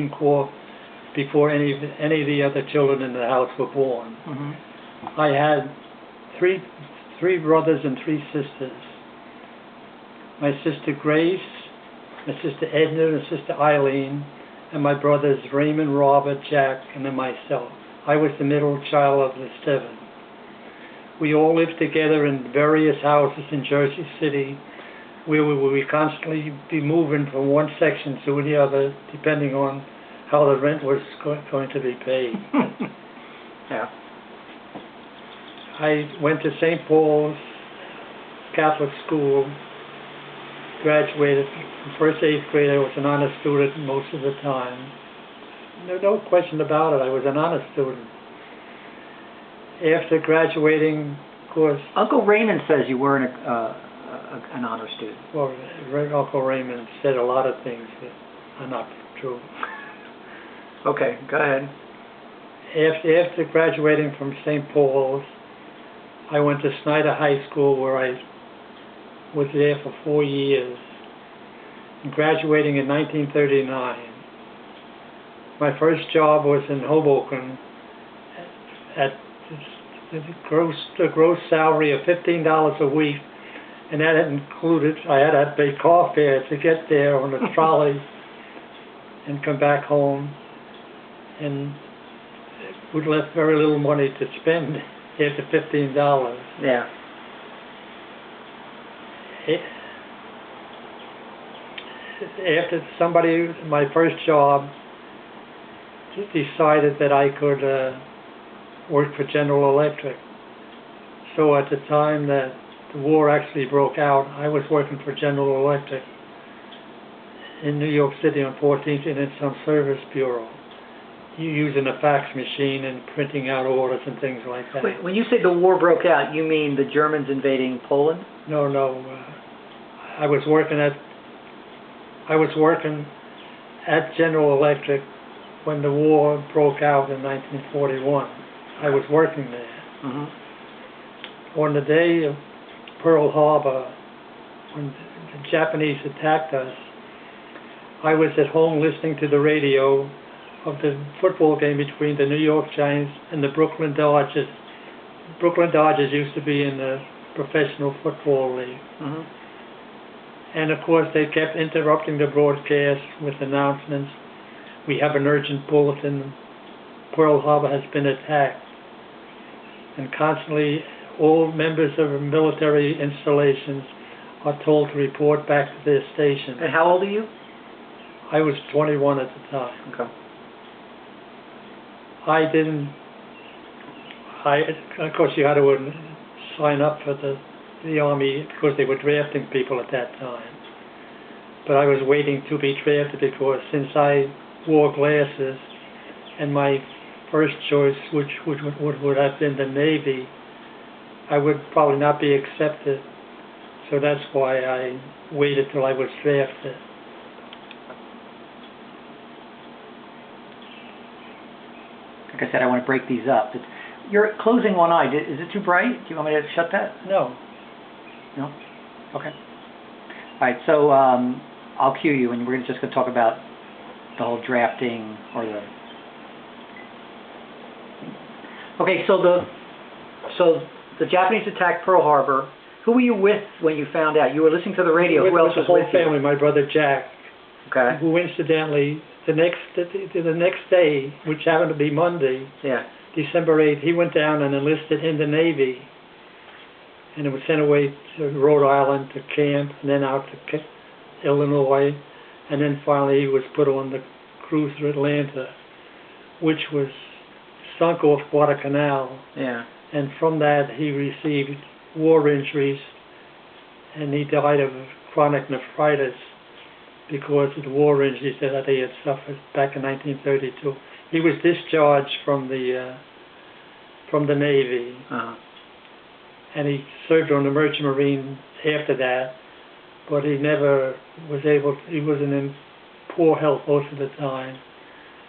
Corps before any of the other children in the house were born. I had three brothers and three sisters. My sister Grace, my sister Edna, and sister Eileen, and my brothers Raymond, Robert, Jack, and then myself. I was the middle child of the seven. We all lived together in various houses in Jersey City, where we would constantly be moving from one section to the other, depending on how the rent was going to be paid. Yeah. I went to St. Paul's Catholic School, graduated from first to 8th grade. I was an honor student most of the time. No question about it, I was an honor student. After graduating, of course... Uncle Raymond says you were an honor student. Well, Uncle Raymond said a lot of things that are not true. Okay, go ahead. After graduating from St. Paul's, I went to Snyder High School, where I was there for 4 years. And graduating in 1939. My first job was in Hoboken at the gross salary of $15 a week, and that included, I had to pay car fare to get there on a trolley and come back home, and we left very little money to spend after $15. Yeah. After my first job decided that I could work for General Electric. So at the time that the war actually broke out, I was working for General Electric in New York City on 14th and in some service bureau, using a fax machine and printing out orders and things like that. Wait, when you say the war broke out, you mean the Germans invading Poland? No. I was working at General Electric when the war broke out in 1941. I was working there. On the day of Pearl Harbor, when the Japanese attacked us, I was at home listening to the radio of the football game between the New York Giants and the Brooklyn Dodgers. Brooklyn Dodgers used to be in the Professional Football League. And of course they kept interrupting the broadcast with announcements. We have an urgent bulletin. Pearl Harbor has been attacked. And constantly all members of military installations are told to report back to their station. And how old are you? I was 21 at the time. Okay. Of course you had to sign up for the Army because they were drafting people at that time. But I was waiting to be drafted because since I wore glasses and my first choice, which would have been the Navy, I would probably not be accepted. So that's why I waited till I was drafted. Like I said, I want to break these up. You're closing one eye. Is it too bright? Do you want me to shut that? No. No? Okay. All right, so I'll cue you, and we're just going to talk about the whole drafting or the... Okay, so the Japanese attacked Pearl Harbor. Who were you with when you found out? You were listening to the radio. Who else was with with the whole family, my brother Jack. Okay. Who incidentally, the next day, which happened to be Monday, yeah, December 8th, he went down and enlisted in the Navy. And it was sent away to Rhode Island to camp, and then out to Illinois, and then finally he was put on the cruiser Atlanta, which was sunk off Guadalcanal. Yeah. And from that he received war injuries, and he died of chronic nephritis because of the war injuries that he had suffered back in 1932. He was discharged from the Navy. And he served on the Merchant Marine after that, but he never was able to, he was in poor health most of the time,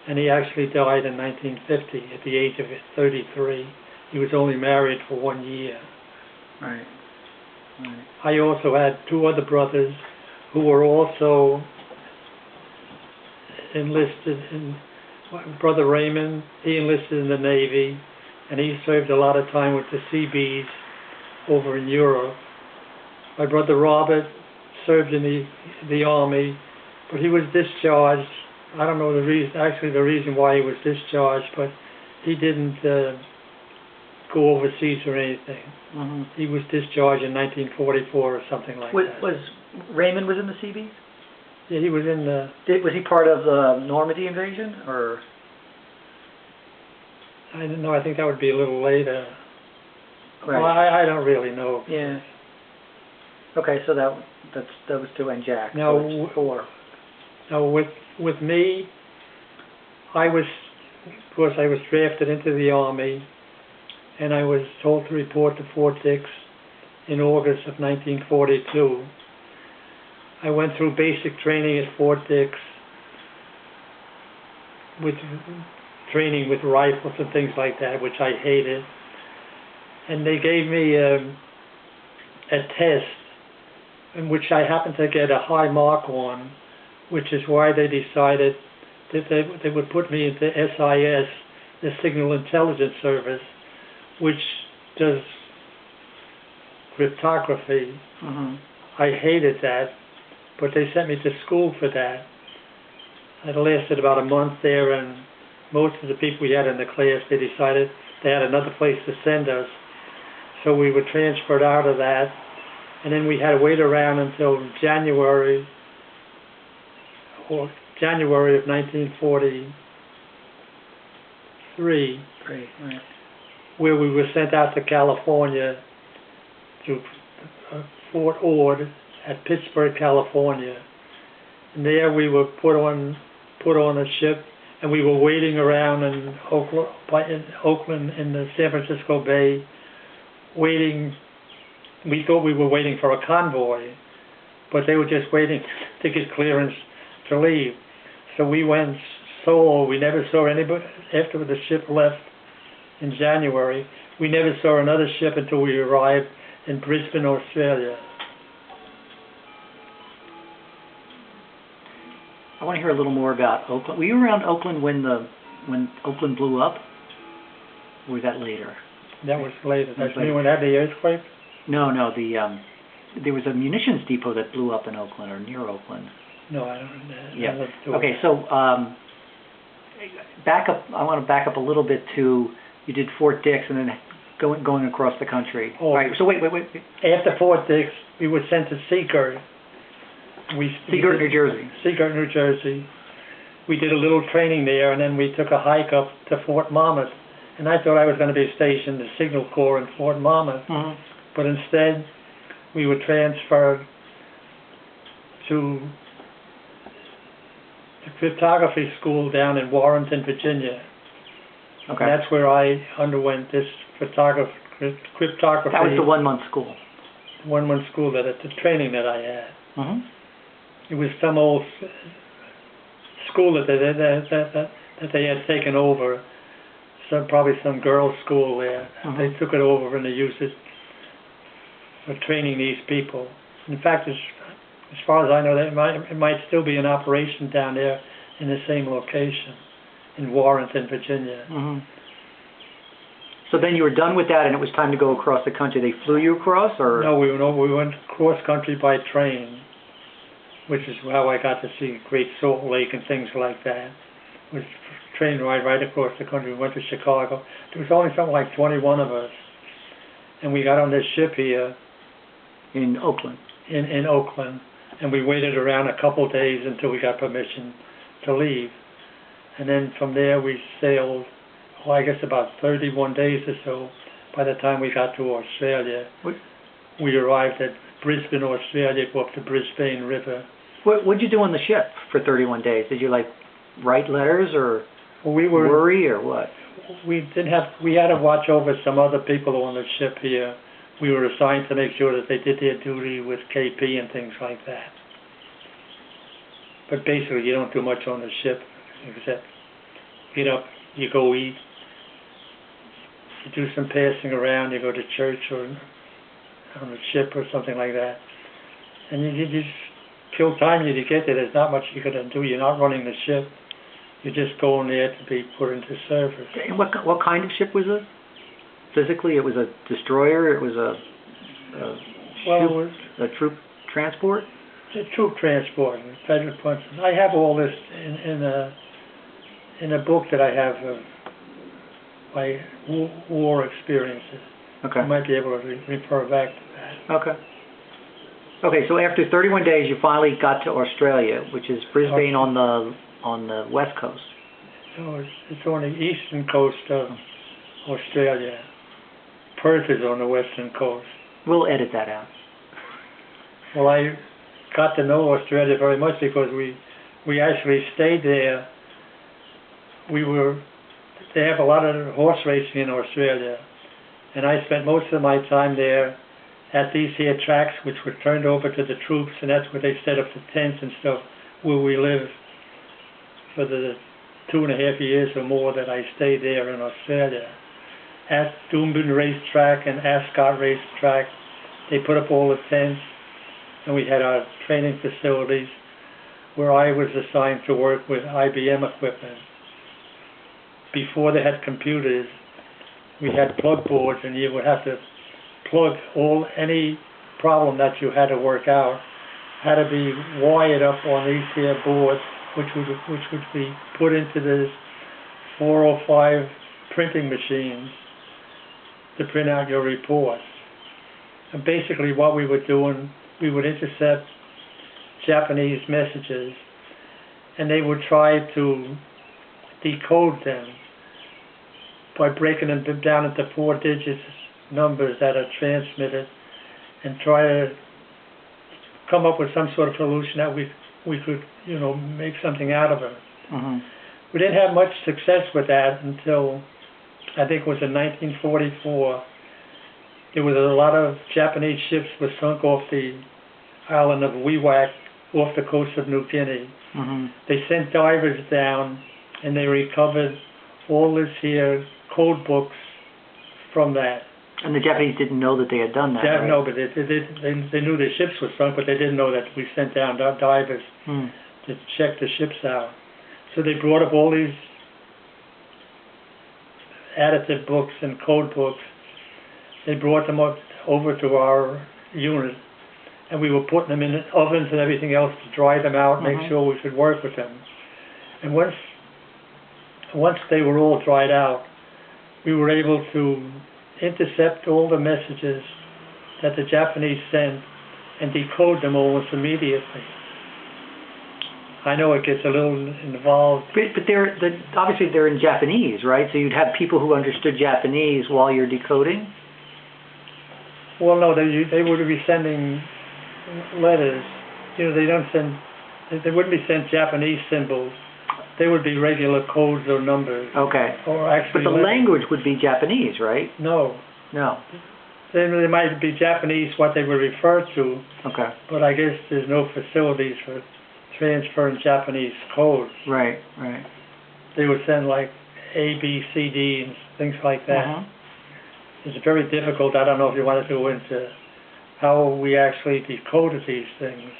and he actually died in 1950 at the age of 33. He was only married for 1 year. Right. I also had two other brothers who were also enlisted in, my brother Raymond, he enlisted in the Navy, and he served a lot of time with the Seabees over in Europe. My brother Robert served in the Army, but he was discharged. I don't know the reason why he was discharged, but he didn't go overseas or anything. Mm-hmm. He was discharged in 1944 or something like that. Was Raymond was in the Seabees? Yeah, he was in the... Was he part of the Normandy invasion, or...? I don't know, I think that would be a little later. Right. Well, I don't really know. Yeah. Okay, so that was 2 and Jack. Now, so it's 4. Now with me, of course I was drafted into the Army, and I was told to report to Fort Dix in August of 1942. I went through basic training at Fort Dix, with training with rifles and things like that, which I hated. And they gave me a test in which I happened to get a high mark on, which is why they decided that they would put me into SIS, the Signal Intelligence Service, which does cryptography. Mm-hmm. I hated that, but they sent me to school for that. It lasted about a month there, and most of the people we had in the class, they decided they had another place to send us. So we were transferred out of that, and then we had to wait around until January of 1943, Great. Right. where we were sent out to California to Fort Ord at Pittsburgh, California. And there we were put on a ship, and we were waiting around in Oakland in the San Francisco Bay, waiting. We thought we were waiting for a convoy, but they were just waiting to get clearance to leave. So we went solo. We never saw anybody after the ship left in January. We never saw another ship until we arrived in Brisbane, Australia. I want to hear a little more about Oakland. Were you around Oakland when Oakland blew up? Or was that later? That was later. That's when we had the earthquake? No. There was a munitions depot that blew up in Oakland or near Oakland. No, I don't know. Yeah. Okay, so back up. I want to back up a little bit to you did Fort Dix and then going across the country. Oh, right. So wait. After Fort Dix, we were sent to Seagirt. Seagirt, New Jersey. Seagirt, New Jersey. We did a little training there, and then we took a hike up to Fort Monmouth. And I thought I was going to be stationed in the Signal Corps in Fort Monmouth. Mm-hmm. But instead, we were transferred to the cryptography school down in Warrenton, Virginia. Okay. And that's where I underwent this cryptography. That was the 1 month school. 1 month school, the training that I had. Mm-hmm. It was some old school that they had taken over. Probably some girls' school there. Mm-hmm. They took it over and they used it for training these people. In fact, as far as I know, it might still be in operation down there in the same location in Warrenton, Virginia. Mm-hmm. So then you were done with that, and it was time to go across the country. They flew you across, or no? We went cross country by train, which is how I got to see Great Salt Lake and things like that. It was a train ride right across the country. We went to Chicago. There was only something like 21 of us, and we got on this ship here in Oakland. In Oakland, and we waited around a couple of days until we got permission to leave, and then from there we sailed. Well, I guess about 31 days or so. By the time we got to Australia, we arrived at Brisbane, Australia, go up the Brisbane River. What did you do on the ship for 31 days? Did you write letters or worry or what? We had to watch over some other people on the ship here. We were assigned to make sure that they did their duty with KP and things like that. But basically, you don't do much on the ship except get up, you go eat, you do some passing around, you go to church or on the ship or something like that. And you just kill time till you get there. There's not much you're going to do. You're not running the ship. You just go in there to be put into service. And what kind of ship was it? Physically, it was a destroyer. It was a troop transport. It's a troop transport. Federal Punson. I have all this in a book that I have of my war experiences. Okay. I might be able to refer back to that. Okay. Okay. So after 31 days, you finally got to Australia, which is Brisbane on the west coast. So it's on the eastern coast of Australia. Perth is on the western coast. We'll edit that out. Well, I got to know Australia very much because we actually stayed there. They have a lot of horse racing in Australia, and I spent most of my time there at these here tracks, which were turned over to the troops, and that's where they set up the tents and stuff where we lived for the 2.5 years or more that I stayed there in Australia. At Doomben Racetrack and Ascot Racetrack, they put up all the tents, and we had our training facilities where I was assigned to work with IBM equipment. Before they had computers, we had plug boards, and you would have to plug any problem that you had to work out had to be wired up on these here boards, which would be put into this 4 or 5 printing machines to print out your reports. And basically what we were doing, we would intercept Japanese messages, and they would try to decode them by breaking them down into 4-digit numbers that are transmitted, and try to come up with some sort of solution that we could, make something out of it. Mm-hmm. We didn't have much success with that until, I think it was in 1944. There was a lot of Japanese ships were sunk off the island of Wewak off the coast of New Guinea. Mm-hmm. They sent divers down, and they recovered all this here code books from that. And the Japanese didn't know that they had done that, right? No, but they knew the ships were sunk, but they didn't know that we sent down divers to check the ships out. So they brought up all these additive books and code books. They brought them up over to our unit, and we were putting them in ovens and everything else to dry them out, make sure we could work with them. And once they were all dried out, we were able to intercept all the messages that the Japanese sent and decode them almost immediately. I know it gets a little involved. But obviously they're in Japanese, right? So you'd have people who understood Japanese while you're decoding? Well, no, they would be sending letters. They wouldn't be sent Japanese symbols. They would be regular codes or numbers. Okay. Or actually, but the language would be Japanese, right? No. No. They might be Japanese, what they were referred to. Okay. But I guess there's no facilities for transferring Japanese codes. Right, right. They would send like A, B, C, D, and things like that. It's very difficult. I don't know if you want to go into how we actually decoded these things.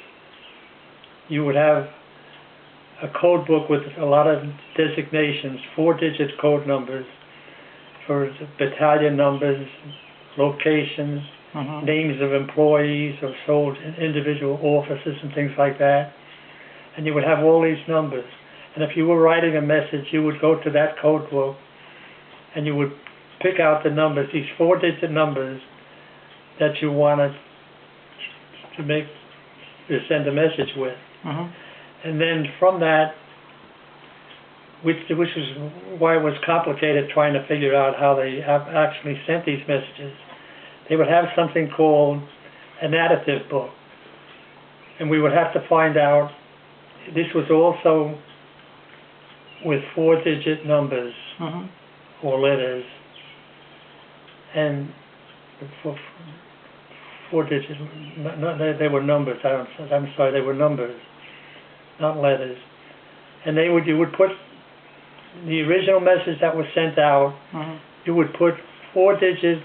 You would have a code book with a lot of designations, 4-digit code numbers for battalion numbers, locations, names of employees or soldiers, individual officers and things like that. And you would have all these numbers. And if you were writing a message, you would go to that code book and you would pick out the numbers, these 4-digit numbers that you wanted to send a message with. And then from that, which is why it was complicated trying to figure out how they actually sent these messages, they would have something called an additive book. And we would have to find out, this was also with 4-digit numbers or letters, and for 4-digit, they were numbers, I'm sorry, they were numbers, not letters. And you would put the original message that was sent out, you would put 4 digits,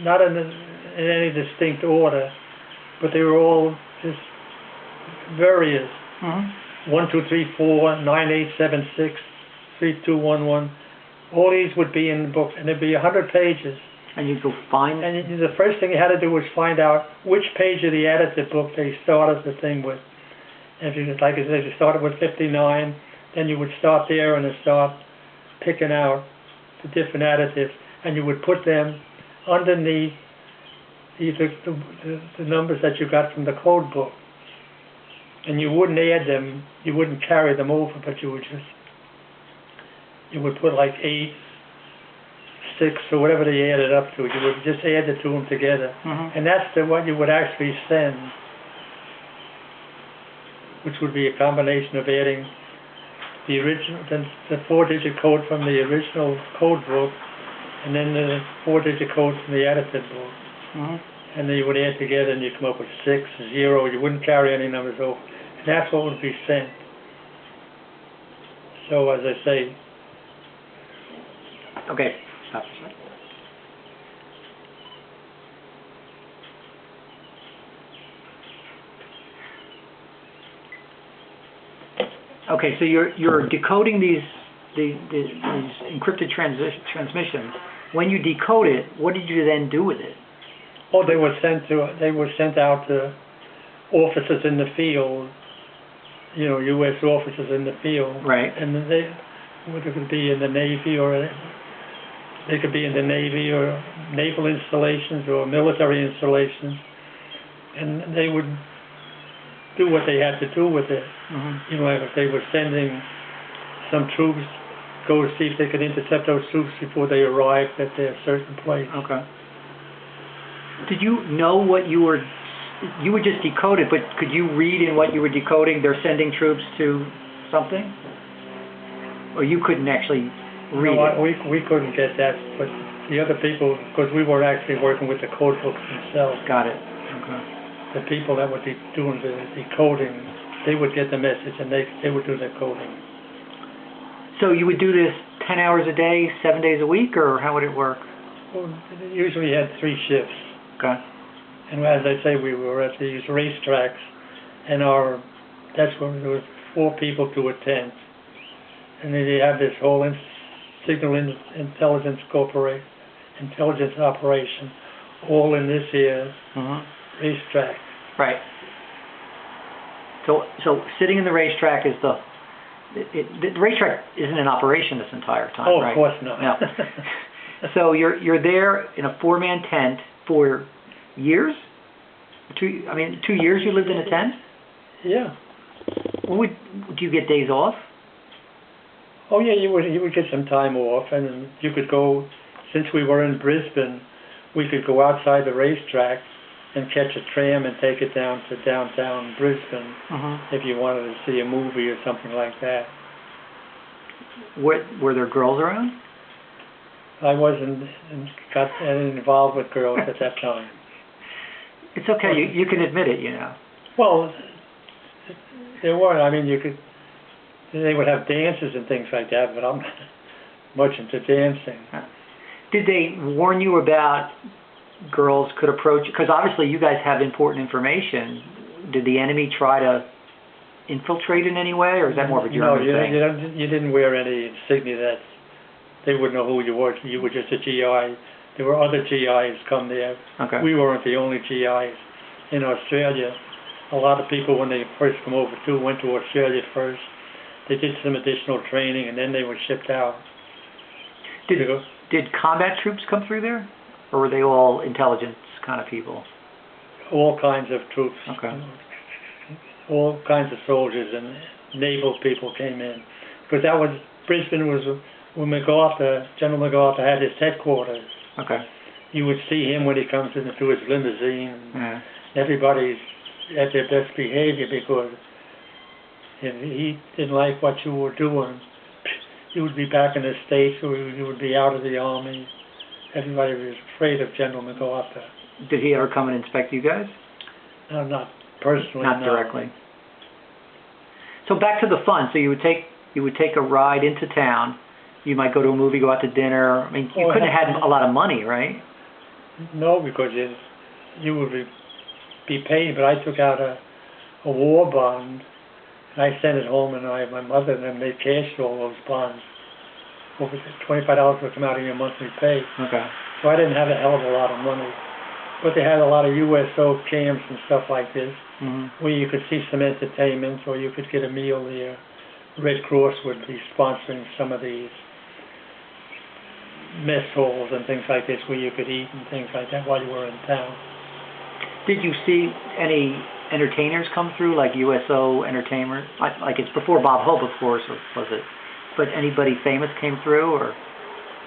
not in any distinct order, but they were all just various. 123498763211. All these would be in the book, and there'd be 100 pages. And you go find. And the first thing you had to do was find out which page of the edited book they started the thing with. And if you, like I said, if you started with 59, then you would start there and then start picking out the different additives, and you would put them underneath either the numbers that you got from the code book. And you wouldn't add them, you wouldn't carry them over, but you would put like 8, 6, or whatever they added up to. You would just add the two of them together. And that's what you would actually send, which would be a combination of adding the original, the 4-digit code from the original code book, and then the 4-digit code from the edited book. And then you would add together and you come up with 6, 0, you wouldn't carry any numbers over. And that's what would be sent. So as I say... Okay, stop a second. Okay, so you're decoding these encrypted transmissions. When you decode it, what did you then do with it? Oh, they were sent out to officers in the field, you know, U.S. officers in the field. Right. And they could be in the Navy, or they could be in the Navy or naval installations or military installations, and they would do what they had to do with it. You know, if they were sending some troops, go see if they could intercept those troops before they arrived at their certain place. Okay. Did you know what you would just decode it, but could you read in what you were decoding, they're sending troops to something? Or you couldn't actually read it? We couldn't get that, but the other people, because we were actually working with the code books themselves. Got it. Okay. The people that would be doing the decoding, they would get the message and they would do the coding. So you would do this 10 hours a day, 7 days a week, or how would it work? Well, usually you had 3 shifts. Okay. And as I say, we were at these racetracks, and that's where there was 4 people to a tent. And then they have this whole signal intelligence operation, all in this here racetrack. Right. So sitting in the racetrack is the racetrack isn't in operation this entire time, oh, right? Of course not. No. So you're there in a 4-man tent for years? 2 years you lived in a tent? Yeah. Do you get days off? Oh yeah, you would get some time off, and you could go. Since we were in Brisbane, we could go outside the racetrack and catch a tram and take it down to downtown Brisbane if you wanted to see a movie or something like that. Were there girls around? I wasn't involved with girls at that time. It's okay. You can admit it, you know. Well, there weren't. I mean, they would have dances and things like that, but I'm not much into dancing. Did they warn you about girls could approach? Because obviously you guys have important information. Did the enemy try to infiltrate in any way, or is that more of a German thing? No, you didn't wear any insignia that they wouldn't know who you were. You were just a GI. There were other GIs come there. Okay. We weren't the only GIs in Australia. A lot of people, when they first come over too, went to Australia first. They did some additional training, and then they were shipped out. Did combat troops come through there, or were they all intelligence kind of people? All kinds of troops. Okay. All kinds of soldiers and naval people came in. Because Brisbane was when General MacArthur had his headquarters. Okay. You would see him when he comes into his limousine. Yeah. Everybody's at their best behavior because if he didn't like what you were doing, you would be back in the States or you would be out of the Army. Everybody was afraid of General MacArthur. Did he ever come and inspect you guys? No, not personally. Not directly. So back to the fun. So you would take a ride into town. You might go to a movie, go out to dinner. I mean, you couldn't have had a lot of money, right? No, because you would be paid. But I took out a war bond, I sent it home, and my mother and them, they cashed all those bonds. Over $25 would come out of your monthly pay. Okay. So I didn't have a hell of a lot of money. But they had a lot of USO camps and stuff like this, where you could see some entertainment, or you could get a meal there. Red Cross would be sponsoring some of these mess halls and things like this, where you could eat and things like that while you were in town. Did you see any entertainers come through, like USO entertainers? Like it's before Bob Hope, of course, or was it? But anybody famous came through, or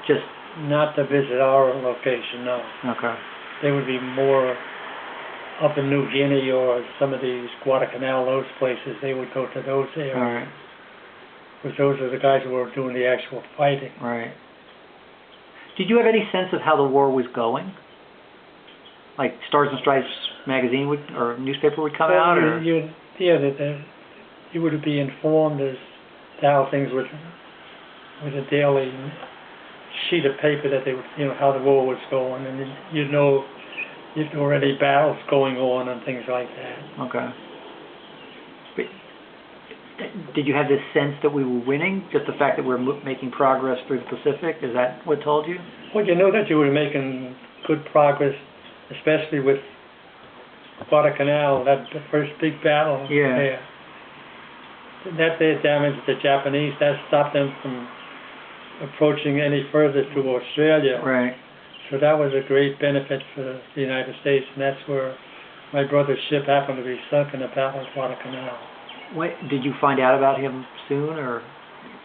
just... Not to visit our location, no. Okay. They would be more up in New Guinea or some of these Guadalcanal, those places. They would go to those areas. All right. Because those are the guys who were doing the actual fighting. Right. Did you have any sense of how the war was going? Like Stars and Stripes magazine would, or newspaper would come out, or? You would be informed as to how things would, with a daily sheet of paper that they would, how the war was going, and you'd know if there were any battles going on and things like that. Okay. But did you have this sense that we were winning? Just the fact that we're making progress through the Pacific? Is that what told you? Well, you knew that you were making good progress, especially with Guadalcanal, that the first big battle. Yeah. There. That they damaged the Japanese. That stopped them from approaching any further to Australia. Right. So that was a great benefit for the United States, and that's where my brother's ship happened to be sunk in the Battle of Guadalcanal. Did you find out about him soon, or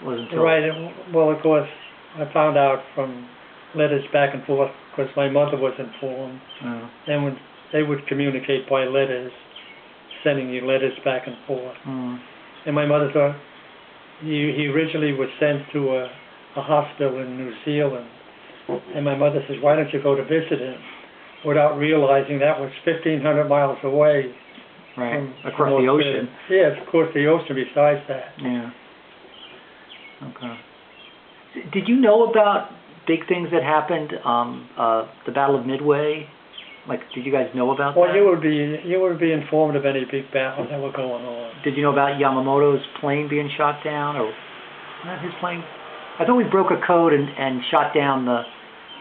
was it until... Right. Well, of course, I found out from letters back and forth, because my mother was informed. Oh. Then when they would communicate by letters, sending you letters back and forth. And my mother thought he originally was sent to a hospital in New Zealand. And my mother says, why don't you go to visit him? Without realizing that was 1,500 miles away. Right, across the ocean. Yes, of course, the ocean besides that. Yeah. Okay. Did you know about big things that happened, the Battle of Midway? Like, did you guys know about that? Well, you would be informed of any big battles that were going on. Did you know about Yamamoto's plane being shot down, or not his plane? I thought we broke a code and shot down the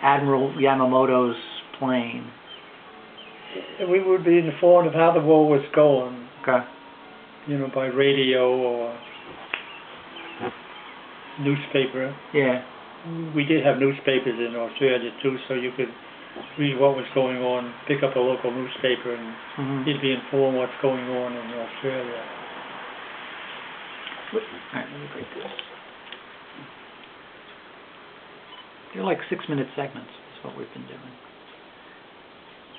Admiral Yamamoto's plane. We would be informed of how the war was going. Okay. By radio or newspaper. Yeah. We did have newspapers in Australia too, so you could read what was going on, pick up a local newspaper, and you'd be informed what's going on in Australia. Alright, let me break this. They're like 6-minute segments, is what we've been doing.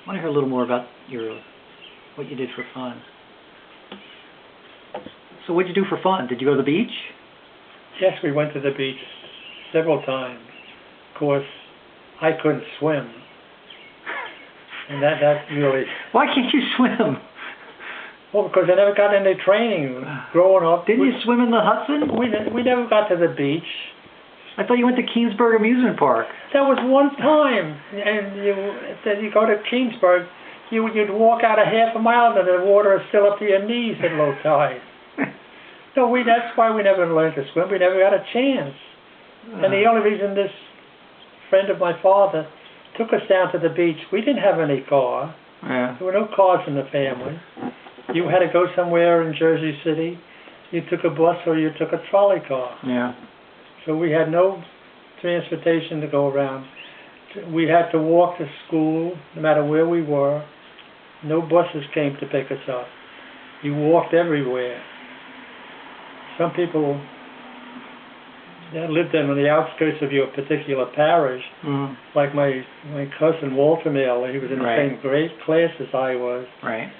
I want to hear a little more about what you did for fun. So what did you do for fun? Did you go to the beach? Yes, we went to the beach several times. Of course, I couldn't swim. And that really... Why can't you swim? Well, because I never got any training growing up. Didn't you swim in the Hudson? We never got to the beach. I thought you went to Keensburg Amusement Park. That was one time. And you go to Keensburg, you'd walk out a half a mile and the water is still up to your knees at low tide. So that's why we never learned to swim. We never got a chance. And the only reason this friend of my father took us down to the beach, we didn't have any car. Yeah. There were no cars in the family. You had to go somewhere in Jersey City. You took a bus or you took a trolley car. Yeah. So we had no transportation to go around. We had to walk to school no matter where we were. No buses came to pick us up. You walked everywhere. Some people that lived on the outskirts of your particular parish, like my cousin Walter Miller, he was in the same grade class as I was. Right.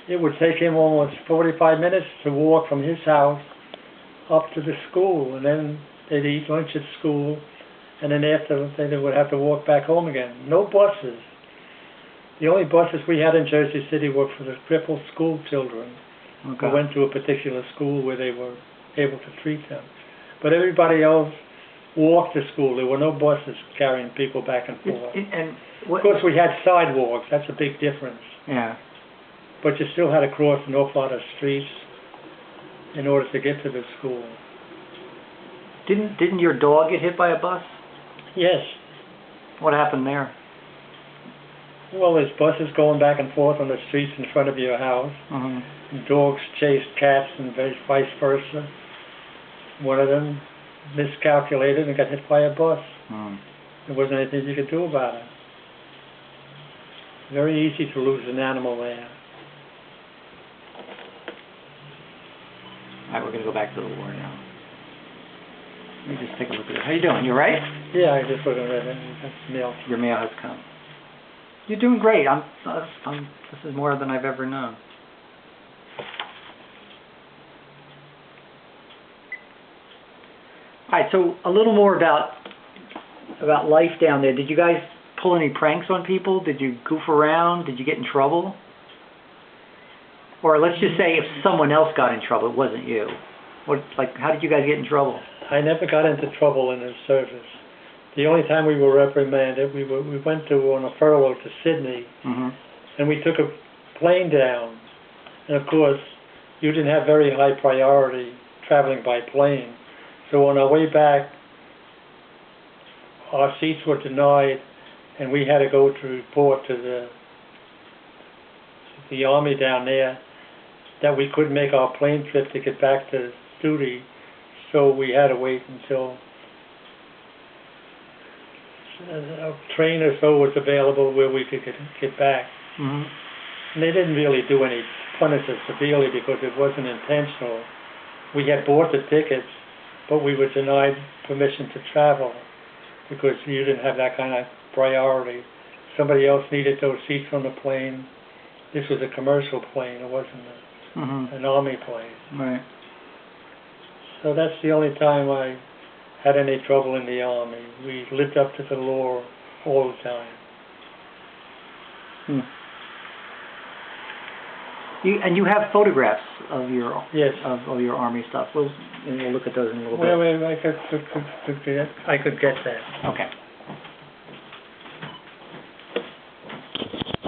It would take him almost 45 minutes to walk from his house up to the school, and then they'd eat lunch at school, and then after they would have to walk back home again. No buses. The only buses we had in Jersey City were for the crippled school children who went to a particular school where they were able to treat them. But everybody else walked to school. There were no buses carrying people back and forth. Of course, we had sidewalks. That's a big difference. Yeah. But you still had to cross an awful lot of streets. in order to get to the school. Didn't your dog get hit by a bus? Yes. What happened there? Well, there's buses going back and forth on the streets in front of your house. Mm-hmm. And dogs chased cats and vice versa. One of them miscalculated and got hit by a bus. Mm. There wasn't anything you could do about it. Very easy to lose an animal there. All right, we're going to go back to the war now. Let me just take a look at it. How you doing? You all right? Yeah, I just looked at it. That's mail. Your mail has come. You're doing great. This is more than I've ever known. All right, so a little more about life down there. Did you guys pull any pranks on people? Did you goof around? Did you get in trouble? Or let's just say if someone else got in trouble, it wasn't you. How did you guys get in trouble? I never got into trouble in the service. The only time we were reprimanded, we went on a furlough to Sydney, mm-hmm. and we took a plane down. And of course, you didn't have very high priority traveling by plane. So on our way back, our seats were denied, and we had to go to report to the Army down there that we couldn't make our plane trip to get back to duty. So we had to wait until a train or so was available where we could get back. Mm-hmm. And they didn't really do any punish us severely because it wasn't intentional. We had bought the tickets, but we were denied permission to travel because you didn't have that kind of priority. Somebody else needed those seats on the plane. This was a commercial plane. It wasn't mm-hmm. an Army plane. Right. So that's the only time I had any trouble in the Army. We lived up to the law all the time. Hmm. You have photographs of your Yes. of your Army stuff. We'll look at those in a little bit. Wait, I could get that. Okay.